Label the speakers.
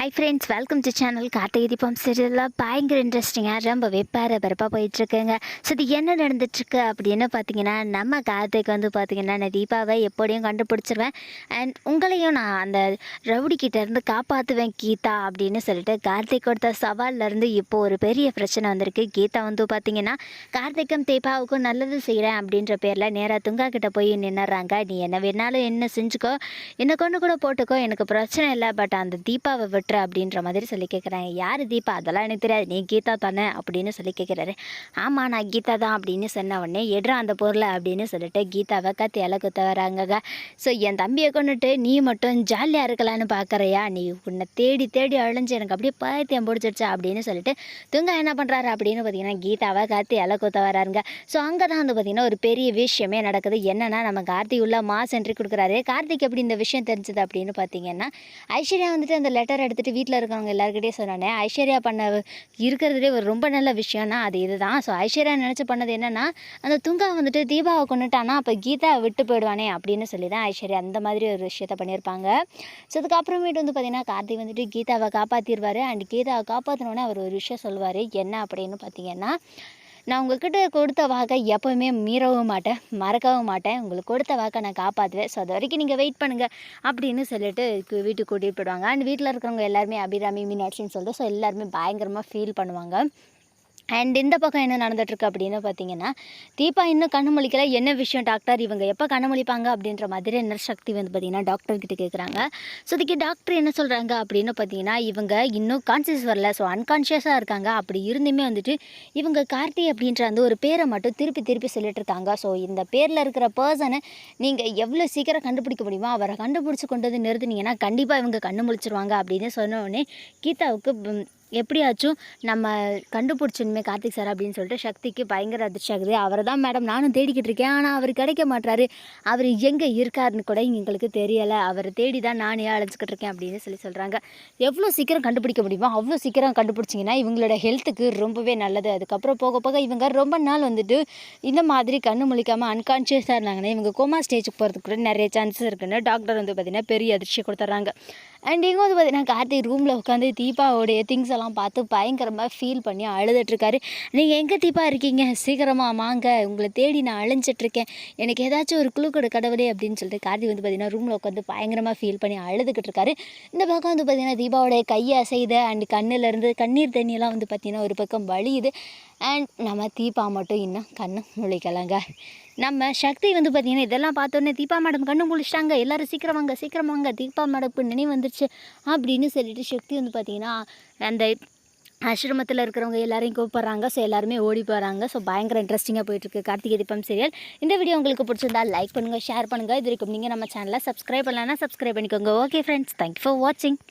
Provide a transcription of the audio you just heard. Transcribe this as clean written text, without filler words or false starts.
Speaker 1: Hi friends, welcome to channel. Karthigai Deepam சீரியலில் பயங்கர இன்ட்ரெஸ்டிங்காக ரொம்பவே பரபரப்பாக போயிட்டுருக்குங்க. ஸோ இது என்ன நடந்துட்டுருக்கு அப்படின்னு பார்த்தீங்கன்னா, நம்ம கார்த்திக் வந்து பார்த்தீங்கன்னா, நான் தீபாவை எப்படியும் கண்டுபிடிச்சிருவேன் அண்ட் உங்களையும் நான் அந்த ரவுடிக்கிட்டேருந்து காப்பாற்றுவேன் கீதா அப்படின்னு சொல்லிட்டு கார்த்திக் கொடுத்த சவால்லேருந்து இப்போ ஒரு பெரிய பிரச்சனை வந்திருக்கு. கீதா வந்து பார்த்தீங்கன்னா, கார்த்திக்கும் தீபாவுக்கும் நல்லது செய்கிறேன் அப்படின்ற பேரில் நேராக துங்கா கிட்ட போய் நின்னுறாங்க. நீ என்ன வேணாலும் என்ன செஞ்சுக்கோ, என்ன கொண்டு கூட போட்டுக்கோ, எனக்கு பிரச்சனை இல்லை, பட் அந்த தீபாவை விட்டுற அப்படின்ற மாதிரி சொல்லி கேட்குறாங்க. யார் தீபா? அதெல்லாம் எனக்கு தெரியாது, நீ கீதா தானே அப்படின்னு சொல்லி கேட்குறாரு. ஆமாம், நான் கீதா தான் அப்படின்னு சொன்ன உடனே எடுறா அந்த பொருளை அப்படின்னு சொல்லிட்டு கீதாவை கத்தியால் குத்த வராங்க. ஸோ என் தம்பியை கொண்டுட்டு நீ மட்டும் ஜாலியாக இருக்கலான்னு பார்க்குறியா? நீ உன்னை தேடி தேடி அழிஞ்சு எனக்கு அப்படியே பைத்தியம் பிடிச்சிருச்சா அப்படின்னு சொல்லிட்டு துங்கா என்ன பண்ணுறாரு அப்படின்னு பார்த்தீங்கன்னா, கீதாவை கத்தியால் குத்த வராருங்க. ஸோ அங்கே தான் வந்து பார்த்திங்கன்னா ஒரு பெரிய விஷயமே நடக்குது. என்னென்னா, நம்ம கார்த்திக் உள்ள மாஸ் என்ட்ரி கொடுக்குறாரு. கார்த்திக் எப்படி இந்த விஷயம் தெரிஞ்சது அப்படின்னு பார்த்தீங்கன்னா, ஐஸ்வர்யா வந்துட்டு அந்த லெட்டர் எடுத்துகிட்டு வீட்டில் இருக்கிறவங்க எல்லாருக்கிட்டே சொன்னோன்னே, ஐஸ்வர்யா பண்ண இருக்கிறதுலே ஒரு ரொம்ப நல்ல விஷயம்னா அது இதுதான். ஸோ ஐஸ்வர்யா நினச்சி பண்ணது என்னென்னா, அந்த துங்கா வந்துட்டு தீபாவை கொண்டுட்டானா அப்போ கீதா விட்டு போயிடுவானே அப்படின்னு சொல்லி தான் ஐஸ்வர்யா அந்த மாதிரி ஒரு விஷயத்த பண்ணியிருப்பாங்க. ஸோ அதுக்கப்புறமேட்டு வந்து பார்த்திங்கன்னா, கார்த்திக் வந்துட்டு கீதாவை காப்பாற்றிடுவார். அண்ட் கீதாவை காப்பாற்றினோன்னே அவர் ஒரு விஷயம் சொல்லுவார். என்ன அப்படின்னு பார்த்தீங்கன்னா, நான் உங்கள்கிட்ட கொடுத்த வாக்கை எப்போவுமே மீறவும் மாட்டேன், மறக்கவும் மாட்டேன். உங்களுக்கு கொடுத்த வாக்கை நான் காப்பாற்றுவேன். ஸோ அது வரைக்கும் நீங்கள் வெயிட் பண்ணுங்கள் அப்படின்னு சொல்லிட்டு வீட்டுக்கு கூட்டிகிட்டு போயிடுவாங்க. அண்ட் வீட்டில் இருக்கிறவங்க எல்லாருமே அபிராமி, மீனாட்சின்னு சொல்லிட்டு ஸோ எல்லாருமே பயங்கரமாக ஃபீல் பண்ணுவாங்க. அண்ட் இந்த பக்கம் என்ன நடந்துகிட்ருக்கு அப்படின்னு பார்த்தீங்கன்னா, தீபா இன்னும் கண்ணு முழிக்கல. என்ன விஷயம் டாக்டர், இவங்க எப்போ கண்ணு முழிப்பாங்க அப்படின்ற மாதிரி நர்ஸ் சக்தி வந்து பார்த்திங்கன்னா டாக்டர்கிட்ட கேட்குறாங்க. ஸோ அதுக்கு டாக்டர் என்ன சொல்கிறாங்க அப்படின்னு பார்த்தீங்கன்னா, இவங்க இன்னும் கான்சியஸ் வரல, ஸோ அன்கான்ஷியஸாக இருக்காங்க. அப்படி இருந்துமே வந்துட்டு இவங்க கார்த்தி அப்படின்ற அந்த ஒரு பேரை மட்டும் திருப்பி திருப்பி சொல்லிட்டு இருக்காங்க. ஸோ இந்த பேரில் இருக்கிற பர்சனை நீங்கள் எவ்வளோ சீக்கிரம் கண்டுபிடிக்க முடியுமோ அவரை கண்டுபிடிச்சி கொண்டு வந்து நிறுத்துனீங்கன்னா கண்டிப்பாக இவங்க கண்ணு முழிச்சிருவாங்க அப்படின்னு சொன்ன உடனே கீதாவுக்கு எப்படியாச்சும் நம்ம கண்டுபிடிச்சணுமே கார்த்திக் சார் அப்படின்னு சொல்லிட்டு சக்திக்கு பயங்கர அதிர்ச்சி ஆகுது. அவரை தான் மேடம் நானும் தேடிக்கிட்டு இருக்கேன், ஆனால் அவர் கிடைக்க மாட்டாரு, அவர் எங்கே இருக்காருன்னு கூட எங்களுக்கு தெரியலை, அவரை தேடி தான் நானே அழைச்சிக்கிட்டு இருக்கேன் அப்படின்னு சொல்கிறாங்க. எவ்வளோ சீக்கிரம் கண்டுபிடிக்க முடியுமோ அவ்வளோ சீக்கிரம் கண்டுபிடிச்சிங்கன்னா இவங்களோட ஹெல்த்துக்கு ரொம்பவே நல்லது. அதுக்கப்புறம் போக போக இவங்க ரொம்ப நாள் வந்துட்டு இந்த மாதிரி கண்ணு முழிக்காமல் அன்கான்ஷியஸாக இருந்தாங்கன்னா இவங்க கோமா ஸ்டேஜுக்கு போகிறதுக்கு கூட நிறைய சான்சஸ் இருக்குன்னு டாக்டர் வந்து பார்த்திங்கன்னா பெரிய அதிர்ச்சி கொடுத்துட்றாங்க. அண்ட் இங்கே வந்து பார்த்திங்கன்னா கார்த்திக் ரூமில் உட்காந்து தீபாவோடைய திங்ஸ் எல்லாம் பார்த்து பயங்கரமாக ஃபீல் பண்ணி அழுதுட்ருக்காரு. நீங்கள் எங்கே தீபா இருக்கீங்க, சீக்கிரமாக வாங்க, உங்களை தேடி நான் அழிஞ்சிட்ருக்கேன், எனக்கு ஏதாச்சும் ஒரு குழு கொடு கடவுளே அப்படின்னு சொல்லிட்டு கார்த்திக் வந்து பார்த்திங்கன்னா ரூமில் உட்காந்து பயங்கரமாக ஃபீல் பண்ணி அழுதுகிட்டு இருக்காரு. இந்த பக்கம் வந்து பார்த்திங்கன்னா தீபாவோடைய கையை அசைது அண்ட் கண்ணிலேருந்து கண்ணீர் தண்ணியெல்லாம் வந்து பார்த்திங்கன்னா ஒரு பக்கம் வலியுது. அண்ட் நம்ம தீபா மட்டும் இன்னும் கண்ணு முழிக்கலாங்க. நம்ம சக்தி வந்து பார்த்திங்கன்னா இதெல்லாம் பார்த்தோன்னே, தீபா மேடம் கண்ணு முழிச்சிட்டாங்க, எல்லோரும் சீக்கிரம் வாங்க, தீபா மேடம்க்கு நினைவு வந்துருச்சு அப்படின்னு சொல்லிட்டு சக்தி வந்து பார்த்திங்கன்னா அந்த ஆசிரமத்தில் இருக்கிறவங்க எல்லாரையும் கூப்பிட்றாங்க. ஸோ எல்லாருமே ஓடி போகிறாங்க. ஸோ பயங்கர இன்ட்ரெஸ்டிங்காக போயிட்டுருக்கு கார்த்திகை தீபம் சீரியல். இந்த வீடியோ உங்களுக்கு பிடிச்சிருந்தா லைக் பண்ணுங்கள், ஷேர் பண்ணுங்கள். இது வரைக்கும் நீங்கள் நம்ம சேனலை சப்ஸ்கிரைப் பண்ணலன்னா சப்ஸ்கிரைப் பண்ணிக்கோங்க. ஓகே ஃப்ரெண்ட்ஸ், தேங்க்யூ ஃபார் வாட்சிங்.